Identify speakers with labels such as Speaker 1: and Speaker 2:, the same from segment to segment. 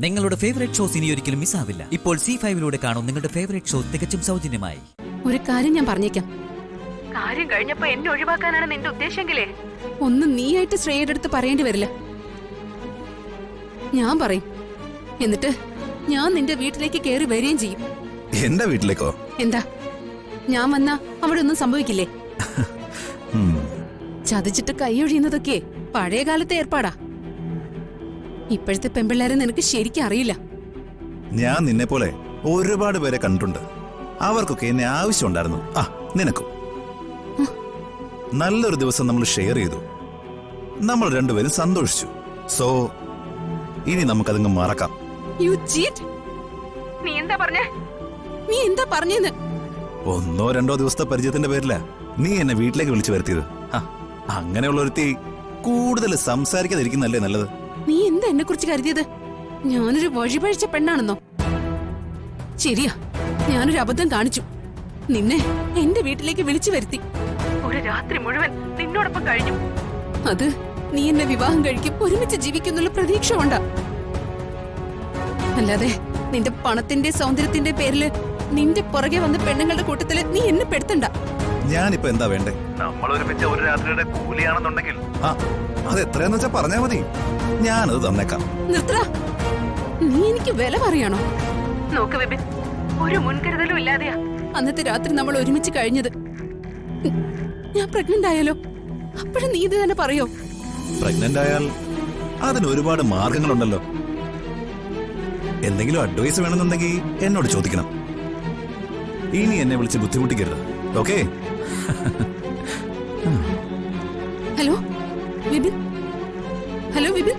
Speaker 1: നിങ്ങളുടെ favourite shows ഇനി ഒരിക്കലും മിസ്സാവില്ല. ഇപ്പോൾ C5-ലൂടെ കാണും നിങ്ങളുടെ ഫേവറേറ്റ് ഷോ തികച്ചും സൗജന്യമായി.
Speaker 2: ഒരു കാര്യം ഞാൻ പറഞ്ഞേക്കാം.
Speaker 3: കാര്യം കഴിഞ്ഞപ്പോ എന്നെ ഒഴിവാക്കാനാണ് നിന്റെ ഉദ്ദേശമെങ്കിലേ
Speaker 2: ഒന്നും നീയായിട്ട് ശ്രേയയുടെ അടുത്ത് പറയേണ്ടി വരില്ല. ഞാൻ പറയും. എന്നിട്ട് ഞാൻ നിന്റെ വീട്ടിലേക്ക് കയറി വരികയും ചെയ്യും.
Speaker 4: എന്റെ വീട്ടിലേക്കോ?
Speaker 2: എന്താ, ഞാൻ വന്നാ അവിടെ ഒന്നും സംഭവിക്കില്ലേ? ചതിച്ചിട്ട് കൈയൊഴിയുന്നതൊക്കെ പഴയ കാലത്തെ ഏർപ്പാടാ. ഇപ്പോഴത്തെ പെമ്പിള്ളേരെ നിനക്ക് ശരിക്കും അറിയില്ല.
Speaker 4: ഞാൻ നിന്നെ പോലെ ഒരുപാട് പേരെ കണ്ടിട്ടുണ്ട്. അവർക്കൊക്കെ എന്നെ ആവശ്യമുണ്ടായിരുന്നു. നിനക്കും. നല്ലൊരു ദിവസം നമ്മൾ ഷെയർ ചെയ്തു. നമ്മൾ രണ്ടുപേരും സന്തോഷിച്ചു. സോ ഇനി നമുക്കതങ്ങ് മറക്കാം.
Speaker 3: നീ എന്താ പറഞ്ഞേ?
Speaker 2: നീ എന്താ പറഞ്ഞെന്ന്?
Speaker 4: 1-2 ദിവസത്തെ പരിചയത്തിന്റെ പേരില നീ എന്നെ വീട്ടിലേക്ക് വിളിച്ചു വരുത്തിയത്. അങ്ങനെയുള്ള ഒരുത്തി കൂടുതൽ സംസാരിക്കാതിരിക്കുന്നല്ലേ നല്ലത്.
Speaker 2: നീ എന്താ എന്നെ കുറിച്ച് കരുതിയത്? ഞാനൊരു വഴിപഴിച്ച പെണ്ണാണെന്നോ? ശരിയാ, ഞാനൊരു അബദ്ധം കാണിച്ചു. നിന്നെ എന്റെ വീട്ടിലേക്ക് വിളിച്ചു വരുത്തി.
Speaker 3: ഒരു രാത്രി മുഴുവൻ നിന്നോടൊപ്പം കഴിഞ്ഞു.
Speaker 2: അത് നീ എന്നെ വിവാഹം കഴിക്കും, ഒരുമിച്ച് ജീവിക്കുന്നുള്ള പ്രതീക്ഷ കൊണ്ടാ. അല്ലാതെ നിന്റെ പണത്തിന്റെ സൗന്ദര്യത്തിന്റെ പേരില് നിന്റെ പുറകെ വന്ന പെണ്ണുങ്ങളുടെ കൂട്ടത്തില് നീ എന്നെ പെടുത്തണ്ട.
Speaker 4: ഞാനിപ്പോ എന്താ വേണ്ടേ? നമ്മൾ ഒരുമിച്ച് ഒരു രാത്രിയുടെ കൂലിയാണെന്നുണ്ടെങ്കിൽ അത് എത്രയാന്ന് വെച്ചാ പറഞ്ഞാ മതി, ഞാനത് തന്നേക്കാം.
Speaker 2: നിർത്തടാ, നീ എനിക്ക് വില പറയണോ?
Speaker 3: നോക്ക് വിപിൻ, ഒരു മുൻകരുതലും ഇല്ലാതെയാ
Speaker 2: അന്നത്തെ രാത്രി നമ്മൾ ഒരുമിച്ച് കഴിഞ്ഞത്. ഞാൻ പ്രഗ്നന്റ് ആയാലോ? അപ്പോഴും നീ ഇത് തന്നെ പറയോ?
Speaker 4: പ്രഗ്നന്റ് ആയാൽ അതിന് ഒരുപാട് മാർഗങ്ങളുണ്ടല്ലോ. എന്തെങ്കിലും അഡ്വൈസ് വേണമെന്നുണ്ടെങ്കിൽ എന്നോട് ചോദിക്കണം. ഇനി എന്നെ വിളിച്ച് ബുദ്ധിമുട്ടിക്കരുത്, okay?
Speaker 2: Hello Vipin, hello Vipin.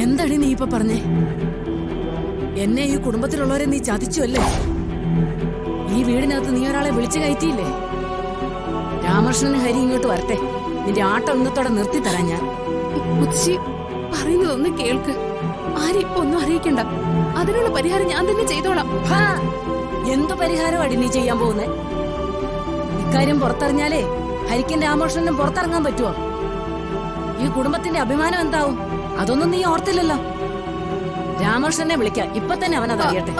Speaker 2: എന്താടി നീ ഇപ്പൊ പറഞ്ഞേ? എന്നെ ഈ കുടുംബത്തിലുള്ളവരെ നീ ചതിച്ചു അല്ലേ? ഈ വീടിനകത്ത് നീ ഒരാളെ വിളിച്ചു കയറ്റിയില്ലേ? രാമകൃഷ്ണന് ഹരി ഇങ്ങോട്ട് വരട്ടെ, നിന്റെ ആട്ടം ഇന്നത്തോടെ നിർത്തി തരാൻ ഞാൻ. പറയുന്നതൊന്ന് കേൾക്ക്. ആരും ഇപ്പൊ ഒന്നും അറിയിക്കണ്ട. അതിനുള്ള പരിഹാരം ഞാൻ തന്നെ ചെയ്തോളാം. എന്തു പരിഹാരമാണ് നീ ചെയ്യാൻ പോകുന്നേ? ഇക്കാര്യം പുറത്തറിഞ്ഞാലേ ഹരിക്കും രാമകൃഷ്ണനും പുറത്തിറങ്ങാൻ പറ്റുമോ? ഈ കുടുംബത്തിന്റെ അഭിമാനം എന്താവും? അതൊന്നും നീ ഓർത്തില്ലല്ലോ. രാമകൃഷ്ണനെ വിളിക്കാം, ഇപ്പൊ തന്നെ അവനത് അറിയട്ടെ.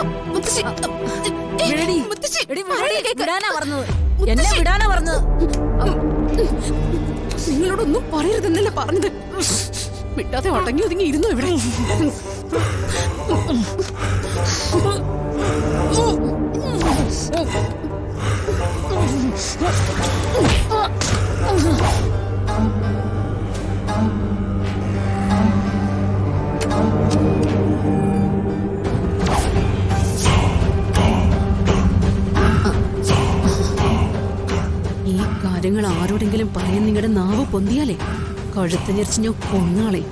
Speaker 2: വിടാനാ പറഞ്ഞത്, എന്നെ വിടാനാ പറഞ്ഞത്. നിങ്ങളോടൊന്നും പറയരുതെന്നല്ലേ പറഞ്ഞത്? വിട്ടാതെ അടങ്ങി ഒതുങ്ങി ഇരുന്നു ഇവിടെ. ഈ കാര്യങ്ങൾ ആരോടെങ്കിലും പറയാൻ നിങ്ങളുടെ നാവ് പൊന്തിയാലേ കഴുത്ത് ഞെരിച്ചു കൊന്നാളെ.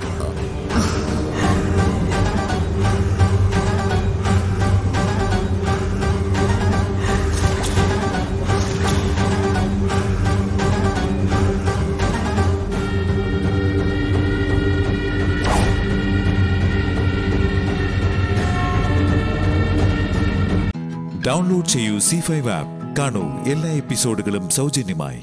Speaker 5: ഡൗൺലോഡ് ചെയ്യൂ C5 ആപ്പ്. കാണൂ എല്ലാ എപ്പിസോഡുകളും സൗജന്യമായി.